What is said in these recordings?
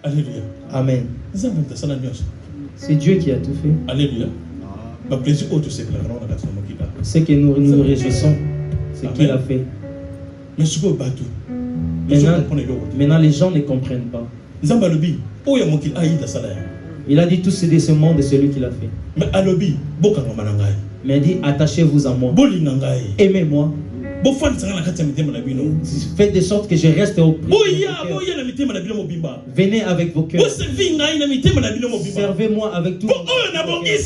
Alléluia. Amen. C'est Dieu qui a tout fait. Alléluia. Ce que nous réjouissons, c'est qu'il a fait. Maintenant, les gens ne comprennent pas. Il a dit tout c'est de ce monde, c'est celui qui l'a fait. Mais il dit attachez-vous à moi. Aimez-moi. Faites de sorte que je reste au plus. Venez avec vos cœurs. Servez-moi avec tout. Et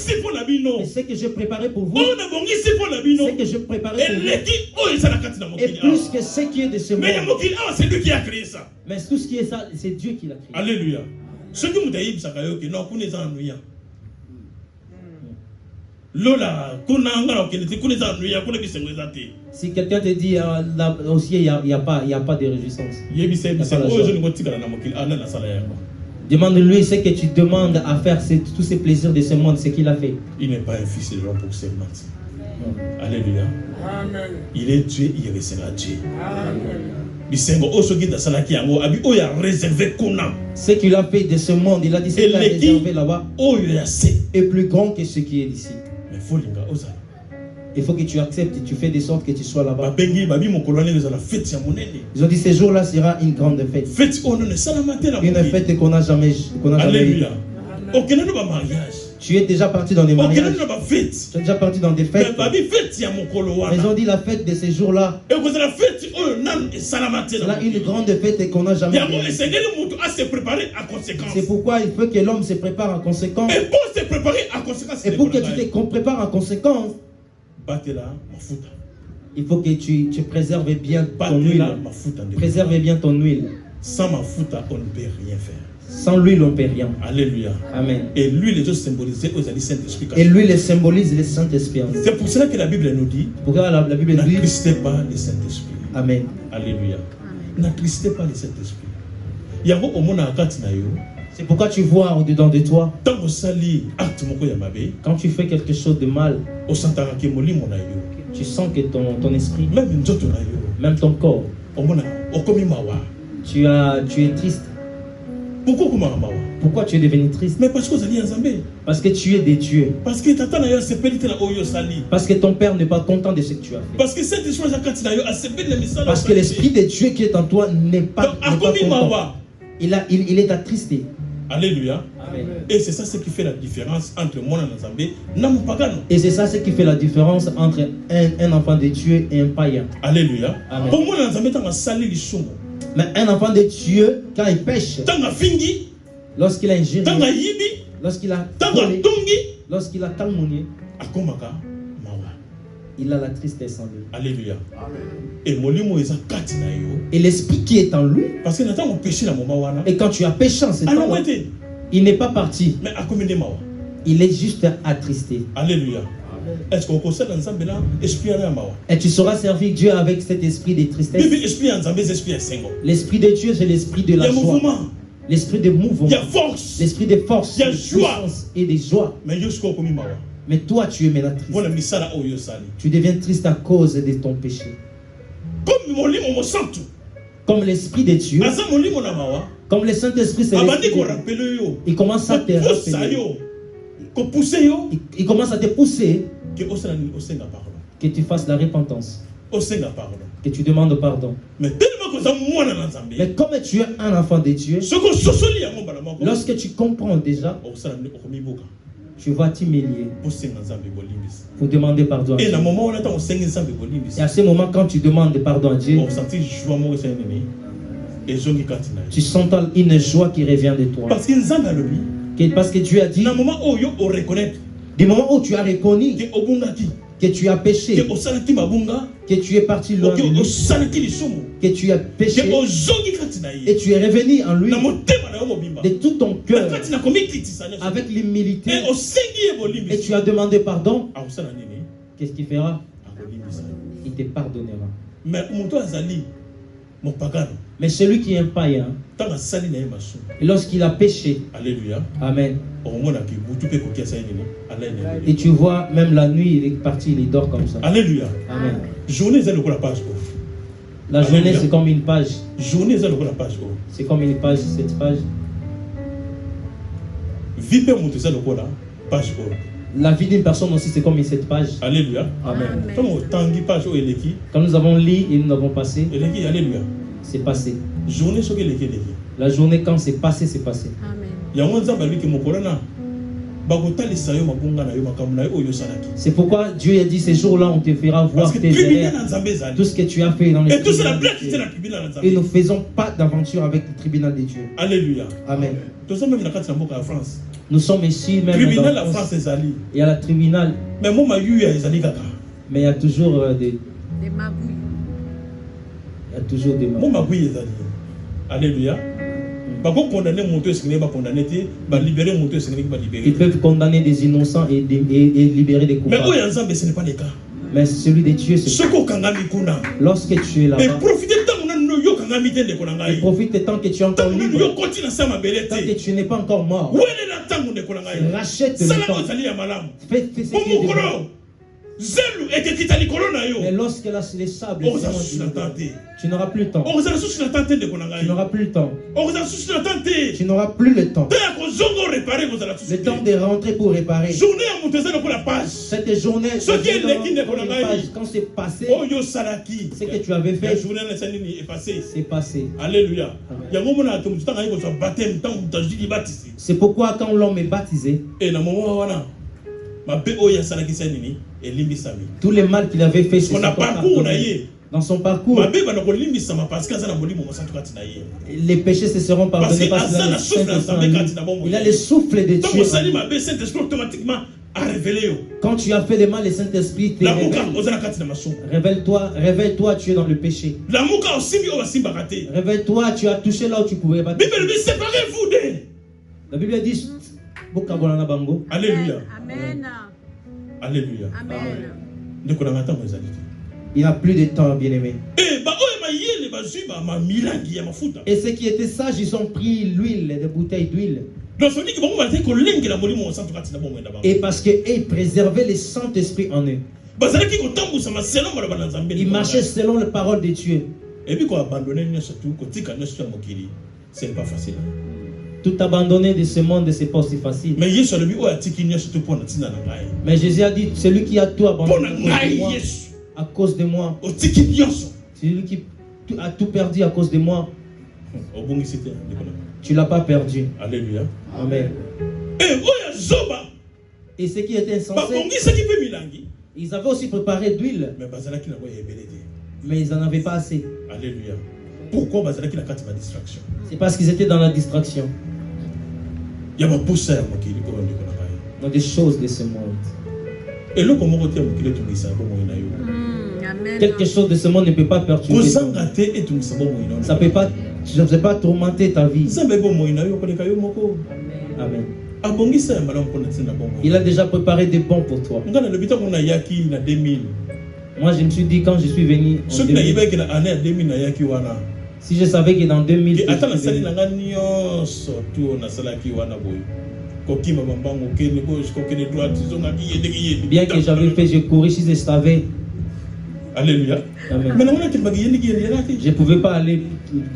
ce que j'ai préparé pour vous, ce que j'ai préparé pour vous, et plus que ce qui est de ce monde. C'est lui qui a créé ça. Mais tout ce qui est ça, c'est Dieu qui l'a créé. Alléluia. Si quelqu'un te dit là aussi il n'y a pas de réjouissance, demande-lui ce que tu demandes à faire, tous ces plaisirs de ce monde, ce qu'il a fait. Il n'est pas un fils de l'homme pour se mentir. Alléluia. Amen. Il est Dieu, il restera Dieu. Ce qu'il a fait de ce monde, il a dit ce qu'il a réservé là-bas est plus grand que ce qui est ici. Il faut que tu acceptes et tu fais de sorte que tu sois là-bas. Ils ont dit ce jour-là sera une grande fête. Une fête qu'on n'a jamais eue. Tu es déjà parti dans des mariages. Tu es déjà parti dans des fêtes. Ils ont dit la fête de ces jours-là. C'est là une grande fête qu'on n'a jamais eue. C'est pourquoi il faut que l'homme se prépare en conséquence. Et pour que tu te prépares en conséquence, il faut que tu préserves bien ton huile. Préserve bien ton huile. Sans ma fouta, on ne peut rien faire. Sans l'huile, on ne peut rien. Alléluia. Amen. Et l'huile est symbolisée aux Saint-Esprit. Et l'huile symbolise le Saint-Esprit. C'est pour cela que la Bible nous dit la Bible dit n'attristez pas le Saint-Esprit. Amen. Alléluia. N'attristez pas le Saint-Esprit. C'est pourquoi tu vois au-dedans de toi, quand tu fais quelque chose de mal, tu sens que ton esprit, même ton corps, tu es triste. Pourquoi tu es devenu triste? Mais parce que tu es des dieux. Parce que ton père n'est pas content de ce que tu as fait. Parce que l'esprit de Dieu qui est en toi n'est pas content. Il est attristé. Alléluia. Amen. Et c'est ça ce qui fait la différence entre mon Nzambé et mon pagano. Et c'est ça ce qui fait la différence entre un enfant de Dieu et un païen. Alléluia. Amen. Pour mon Nzambé, t'as sali l'isongo. Mais un enfant de Dieu, quand il pêche, lorsqu'il a ingéré, lorsqu'il a volé, lorsqu'il a calmonié, il a la tristesse en lui. Alléluia. Et l'esprit qui est en lui, parce que et quand tu as péché en ce temps, il n'est pas parti. Il est juste attristé. Alléluia. Et tu sauras servir Dieu avec cet esprit de tristesse. L'esprit de Dieu, c'est l'esprit de la joie. L'esprit de mouvement. L'esprit de force, de puissance et de joie. Mais toi, tu es maintenant triste. Tu deviens triste à cause de ton péché. Comme l'esprit de Dieu, comme le Saint-Esprit, c'est il commence à te rappeler. Il commence à te pousser que tu fasses la repentance, que tu demandes pardon. Mais comme tu es un enfant de Dieu, lorsque tu comprends déjà, tu vas t'humilier pour demander pardon à Dieu. Et à ce moment, quand tu demandes pardon à Dieu, tu sens une joie qui revient de toi. Parce que Dieu a dit, du moment où tu as reconnu que tu as péché, que tu es parti loin de lui, que tu as péché et tu es revenu en lui de tout ton cœur avec l'humilité et tu as demandé pardon, qu'est-ce qu'il fera? Il te pardonnera. Mais celui qui est un païen, et lorsqu'il a péché, alléluia, amen, et tu vois même la nuit il est parti, il dort comme ça, alléluia, amen. La journée c'est comme une page, c'est comme une page, c'est comme une page, cette page. La vie d'une personne aussi, c'est comme cette page. Alléluia. Amen. Amen. Quand nous avons lu et nous avons passé, Alléluia. c'est passé. Journée La journée, quand c'est passé, c'est passé. C'est pourquoi Dieu a dit ces jours-là, on te fera voir tes erreurs, tout ce que tu as fait dans les tribunaux de Dieu. Et nous ne faisons pas d'aventure avec le tribunal de Dieu. Alléluia. Amen. France. Nous sommes ici même tribunal dans la France. Il y a la tribunal. Mais il y a toujours des magouilles. Il y a toujours des magouilles. Alléluia. Ils peuvent condamner des innocents et libérer des coupables. Mais ce n'est pas le cas. Mais celui de Dieu, c'est lorsque tu es là-bas. Et profite tant que tu es encore libre. Tant que tu n'es pas encore mort. Rachète le temps. Fais ce qui est bon. Mais lorsque les sables, tu n'auras plus le temps. Tu n'auras plus le temps. Tu n'auras plus le temps. Le temps de rentrer pour réparer. Cette journée, quand c'est passé, ce que tu avais fait, c'est passé. Alléluia. C'est pourquoi quand l'homme est baptisé, tous les mal qu'il avait fait, dans son parcours, les péchés se seront pardonnés parce qu'il a le Saint-Esprit. Il a le souffle de Dieu. Quand tu as fait le mal, le Saint-Esprit te révèle. Révèle-toi, tu es dans le péché. Révèle-toi, tu as touché là où tu pouvais pas. La Bible dit Alléluia. Amen. Alléluia. Amen. Il n'a plus de temps, bien-aimé. Et ceux qui étaient sages, ils ont pris l'huile, des bouteilles d'huile. Et parce qu'ils préservaient le Saint-Esprit en eux. Ils marchaient selon la parole de Dieu. C'est pas facile. Tout abandonner de ce monde, c'est pas aussi facile. Mais Jésus a dit, celui qui a tout abandonné à cause de moi, celui qui a tout perdu à cause de moi, tu l'as pas perdu. Alléluia. Amen. Et ceux qui étaient insensés, ils avaient aussi préparé d'huile, mais ils n'en avaient pas assez. Alléluia. Pourquoi la distraction? C'est parce qu'ils étaient dans la distraction. Il y a dans des choses de ce monde. Quelque chose de ce monde ne peut pas perturber. Ça ne peut pas tourmenter ta vie. Amen. Il a déjà préparé des bons pour toi. Moi, je me suis dit quand je suis venu en 2000, si je savais que dans 2000, bien que j'avais fait, je courais si je savais. Alléluia. Amen. Je ne pouvais pas aller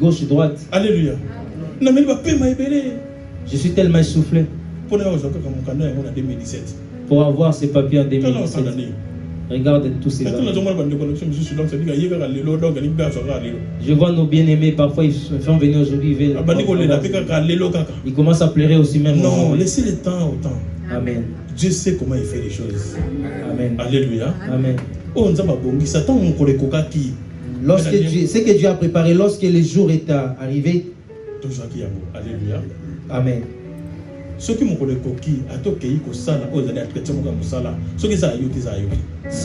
gauche droite. Alléluia. Je suis tellement essoufflé pour avoir ces papiers en 2017. Regarde tous ces années. Je vois nos bien-aimés, parfois ils sont venus aujourd'hui. Ils commencent à pleurer aussi même. Non, laissez le temps au temps. Amen. Dieu sait comment il fait les choses. Amen. Alléluia. Amen. Lorsque Dieu, ce que Dieu a préparé, lorsque le jour est arrivé. Alléluia. Amen. Si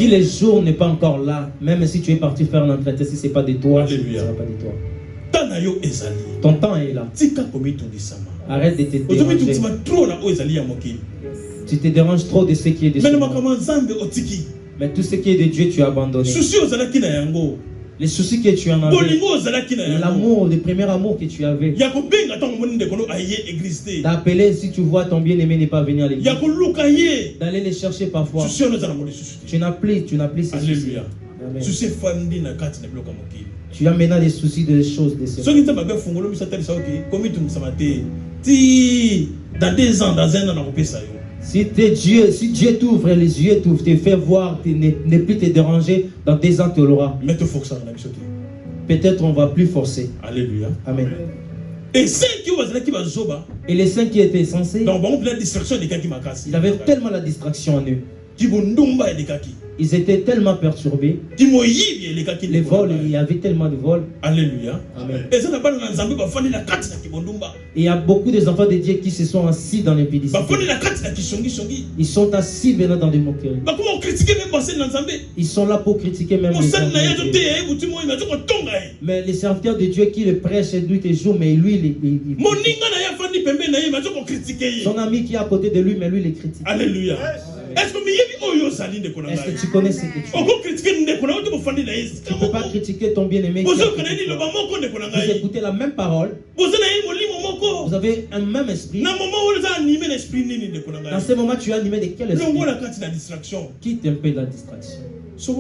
le jour n'est pas encore là, même si tu es parti faire un entretien, si ce n'est pas de toi, ce ne sera pas de toi. Ton temps est là. Arrête de te déranger. Tu te déranges trop de ce qui est de Dieu. Mais tout ce qui est de Dieu, tu as abandonné. Les soucis que tu en avais, l'amour, le premier amour que tu avais, d'appeler si tu vois ton bien-aimé n'est pas venu à l'église, d'aller les chercher parfois. Tu n'as plus ces soucis. Amen. Tu as maintenant des soucis de choses de ce monde. Dans 2 ans, dans 1 an, on peut ça. Si Dieu t'ouvre les yeux, te fait voir, ne plus te déranger, dans 2 ans tu l'auras. Peut-être on va plus forcer. Alléluia. Amen. Et les saints qui étaient censés, ils avaient tellement la distraction en eux. Ils étaient tellement perturbés. Les vols, il y avait tellement de vols. Alléluia. Amen. Et il y a beaucoup des enfants de Dieu qui se sont assis dans l'impudicité. Ils sont assis maintenant dans des moqueries. Ils sont là pour critiquer même les gens. Mais les serviteurs de Dieu qui le prêchent nuit et jour, mais lui, son ami qui est à côté de lui, mais lui, il les critique. Alléluia. Est-ce que tu connais ce que tu fais? Tu ne peux pas critiquer ton bien-aimé. Vous écoutez la même parole. Vous avez un même esprit. Dans ce moment, tu es animé de quel esprit? Quitte un peu la distraction. Si tu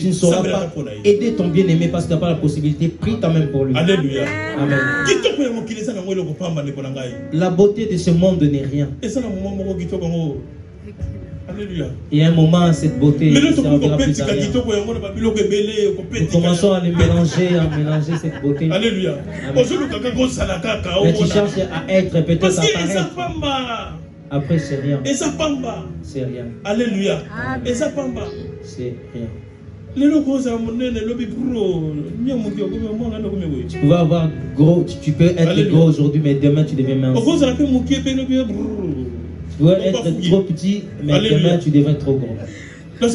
ne sauras pas aider ton bien-aimé parce que tu n'as pas la possibilité, prie quand même pour lui. Alléluia. Amen. La beauté de ce monde n'est rien. Alléluia. Et à un moment, cette beauté ne servira plus à rien. Nous commençons à mélanger cette beauté. Alléluia. Mais tu cherches à être peut-être à paraître. Après, c'est rien. C'est rien. Alléluia. C'est rien. Tu peux avoir gros, tu peux être gros aujourd'hui, mais demain tu deviens mince. Tu peux être trop petit, mais demain tu deviens trop gros. Tout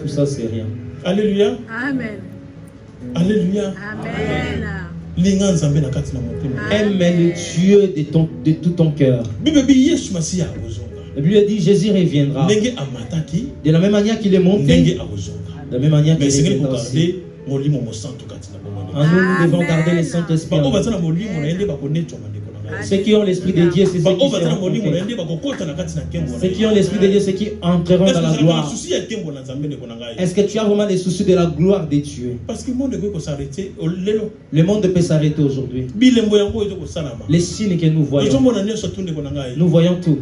ça, c'est rien. Alléluia. Amen. Alléluia. Amen. Aime le Dieu de tout ton cœur. La Bible dit Jésus reviendra. De la même manière qu'il est monté, de la même manière qu'il est monté aussi. En nous, nous devons garder le Saint-Esprit. Ceux qui ont l'Esprit de Dieu, c'est ceux qui seront montés. Ceux qui ont l'Esprit de Dieu, c'est qui entreront dans la gloire. Est-ce que tu as vraiment des soucis de la gloire de Dieu? Parce que le monde peut s'arrêter. Le monde peut s'arrêter aujourd'hui. Les signes que nous voyons, nous voyons tout.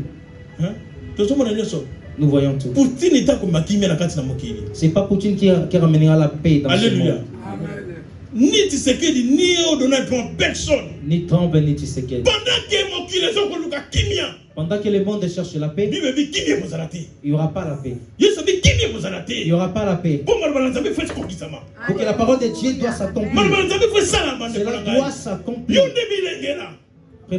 Nous voyons tout. C'est pas Poutine qui ramènera la paix dans ce monde. Ni Tshisekedi, ni Donald Trump, personne. Ni Trump, ni Tshisekedi. Pendant que le monde cherche la paix, il n'y aura pas la paix. Il n'y aura pas la paix. Pour que la parole de Dieu doit s'accomplir. Cela doit s'accomplir. Ne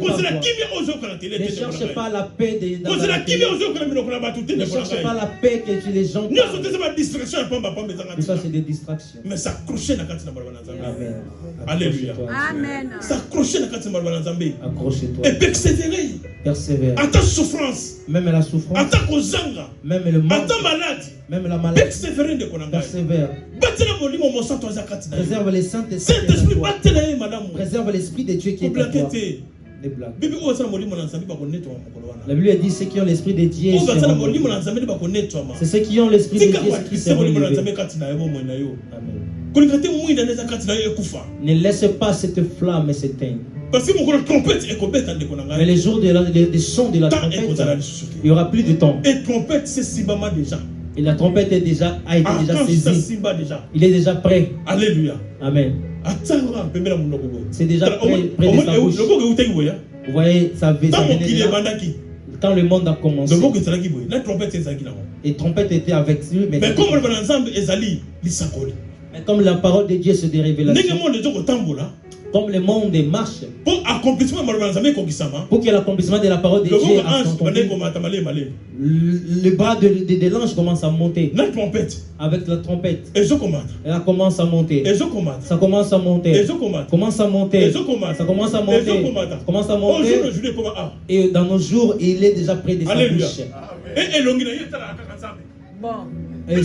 cherche pas la paix dans la télé. Ne cherche pas la paix que les gens parlent. Ça, c'est des distractions. Mais s'accrocher dans la Amen. Alléluia. Amen. S'accrocher dans la accroche-toi. et persévérer. Persévère. En tant que souffrance. Même la souffrance. En tant qu'ozanga. Même le mal. En tant que malade. Même la maladie. Persévérer de Konanga. Persévère. Préserve les Saint-Esprit. Préserve l'Esprit de Dieu qui est en toi. Des blagues. La Bible dit ceux qui ont l'Esprit de Dieu, c'est ceux qui ont l'Esprit de Dieu qui seront élevés. Ne laisse pas cette flamme s'éteindre. Mais les jours des sons de la trompette, il n'y aura plus de temps. Et trompette, c'est Sibama déjà. Et la trompette a été déjà saisie. Il est déjà prêt. Alléluia. Amen. C'est déjà près de sa bouche. Vous voyez, ça venait quand le monde a commencé. Et trompette était avec lui. Mais comme la parole de Dieu se dérévèle, comme le monde marche, pour que l'accomplissement de la parole de Dieu le bras de l'ange commence à monter. Avec la trompette. Elle commence à monter. Ça commence à monter. Commence à monter. Ça commence à monter. Commence à monter. Et dans nos jours, il est déjà près de sa bouche. Bon. Ne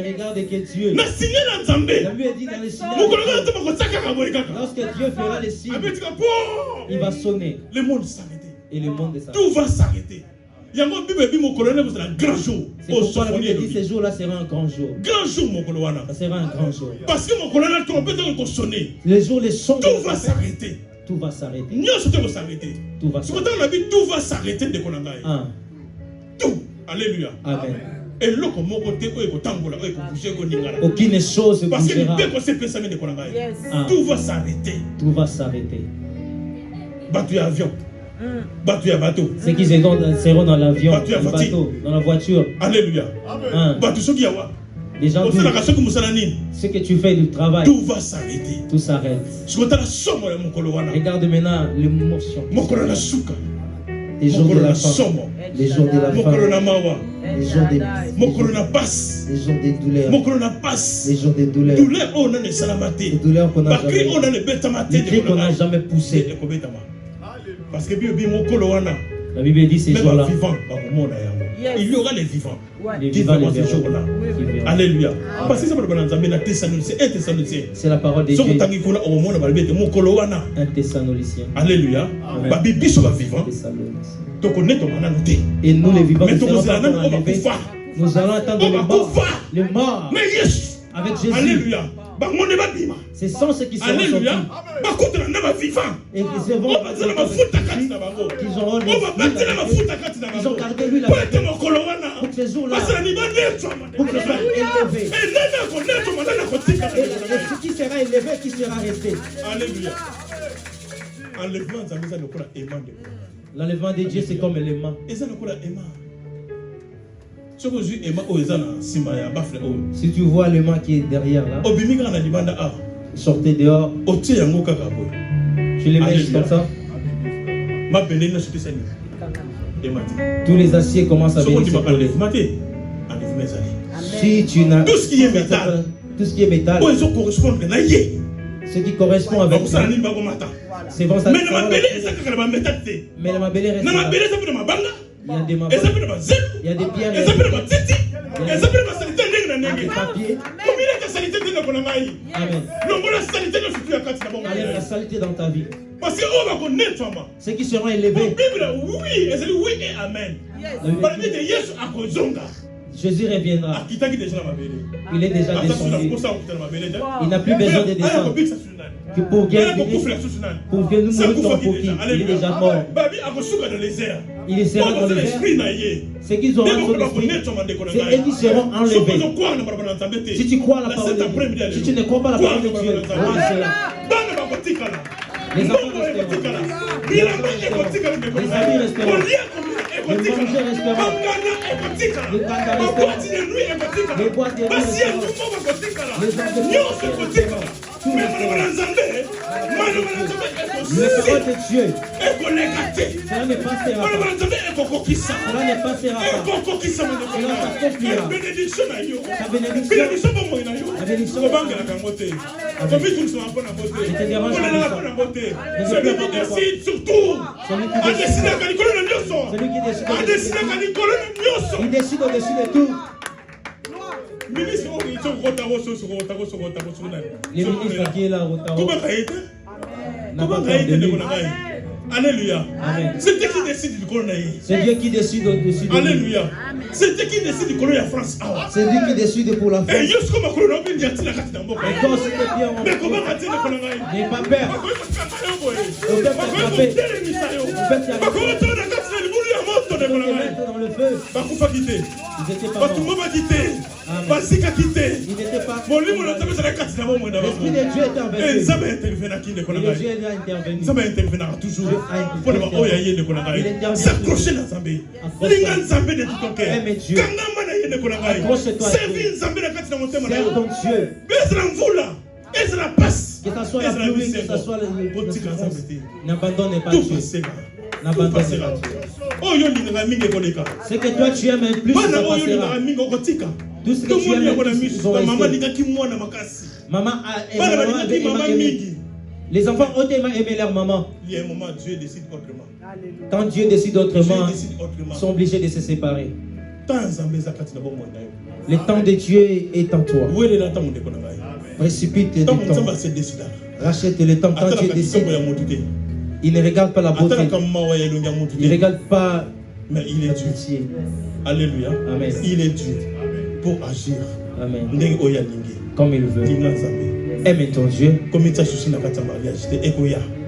regarde que Dieu. La Bible dit dans les signes. Lorsque Dieu fera les signes, il va sonner. Le monde s'arrêter. Et le monde s'arrêter. Tout va s'arrêter. Yango Bible dit mon colonel c'est un grand jour. C'est pourquoi la Bible dit ce jour-là sera un grand jour. Grand jour mon colonel. Ça sera un grand jour. Parce que mon colonel trompette va sonner. Les jours les sons. Tout va s'arrêter. Tout va s'arrêter. Tout va s'arrêter. Tout va s'arrêter. On a dit tout va s'arrêter de Konangai. Tout. Alléluia. Amen. Et l'autre mon côté où est tangola où est bouger koningala. Aucune chose ne parce que bougera. dès qu'on s'est pensé de Konangai. Tout va s'arrêter. Tout va s'arrêter. Battu avion. Battu à bateau. Ceux qui seront dans l'avion, dans le bateau, dans la voiture. Alléluia. Battu ceux qui y a. Les gens disent, ce que tu fais du travail, tout va s'arrêter. Tout s'arrête. Regarde maintenant l'émotion. Les jours de la fin. Les jours de la fin. Les jours des les jours des douleurs. Les jours des douleurs. Les douleurs qu'on n'a jamais poussées. Parce que la Bible dit ces jours-là. Il y aura les vivants. Les vivants, les jours-là. Alléluia. Parce que c'est la parole de Dieu. Un Thessalonicien. Alléluia. Et nous les vivants, nous allons attendre les morts. Avec Jésus. Alléluia. Ce sont ceux qui seront sortis. Et qui seront qu'ils auront ils ont gardé lui la pour que ce jour-là, pour que ce soit élevé. Et ce qui sera élevé, qui sera resté. Alléluia. L'enlèvement de Dieu, c'est comme l'élément. Si tu vois le qui est derrière là, sortez dehors, tu les mets comme ça. Tous les aciers commencent à venir. Si tu n'as tout ce qui est métal, ce qui correspond avec ça, c'est bon ça. Mais la mabélé reste là. Il y a des mabons, il y a des pierres, il y a des papiers. Amen. Enlève la saleté dans ta vie. Ceux qui seront élevés. Oui et amen. Jésus reviendra. Il est déjà descendu. Il n'a plus besoin de descendre. Que pour bien nous mourons pour qui il est déjà mort. Il sera dans les airs. C'est qu'ils auront son esprit. C'est eux qui seront enlevés. Si tu crois à la parole de Dieu, si tu ne crois pas à la parole de Dieu, vois cela. Les enfants resteront. Les amis resteront. Les manger resteront. Les kanga resteront. Les boîtes de nuit resteront. Les enfants resteront. Tout resteront. Le parole de Dieu, cela ne passera pas. Cela ne passera pas. Cela s'accomplira. Ta bénédiction, la bénédiction. Je te dérange pas de ça. Celui qui décide surtout. Il décide au-dessus de tout. Les ministres qui est là, n'a pas ordonné. Alléluia. C'est Dieu qui décide du colonel. C'est Dieu qui décide au-dessus de nous. Alléluia. C'est Dieu qui décide du colonel en France. C'est lui qui décide pour la France. Et juste comme un colonel, il y a quand c'est bien, mais comment va-t-il le colonel? N'aie pas peur. Dans le feu. Ils étaient pas morts. L'esprit de Dieu est envers eux. Et Dieu a intervenu. S'accrocher dans Zambé. Linga de tout ton cœur. Aime Dieu. Accroche-toi à Dieu. Serre ton Dieu. Que ça soit la pluie, que ça soit le n'abandonne pas Dieu. N'abandonne pas Dieu. Ce que toi tu aimes plus, ça passera. Tout ce que tu aimes plus, maman a aimé. Les enfants ont aimé leur maman. Il y a un moment, Dieu décide autrement. Quand Dieu décide autrement, ils sont obligés de se séparer. Le temps de Dieu est en toi. Précipite le temps. Rachète le temps quand Dieu décide. Il ne regarde pas la beauté. Il ne regarde pas Mais il est Dieu. Alléluia. Amen. Il est Dieu pour agir. Amen. Comme il veut. Aime ton Dieu.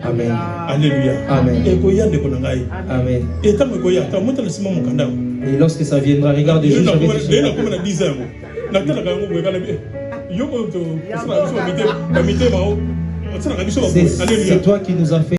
Amen. Alléluia. Amen. Amen. Et lorsque ça viendra, regarde Jésus. C'est toi qui nous as fait.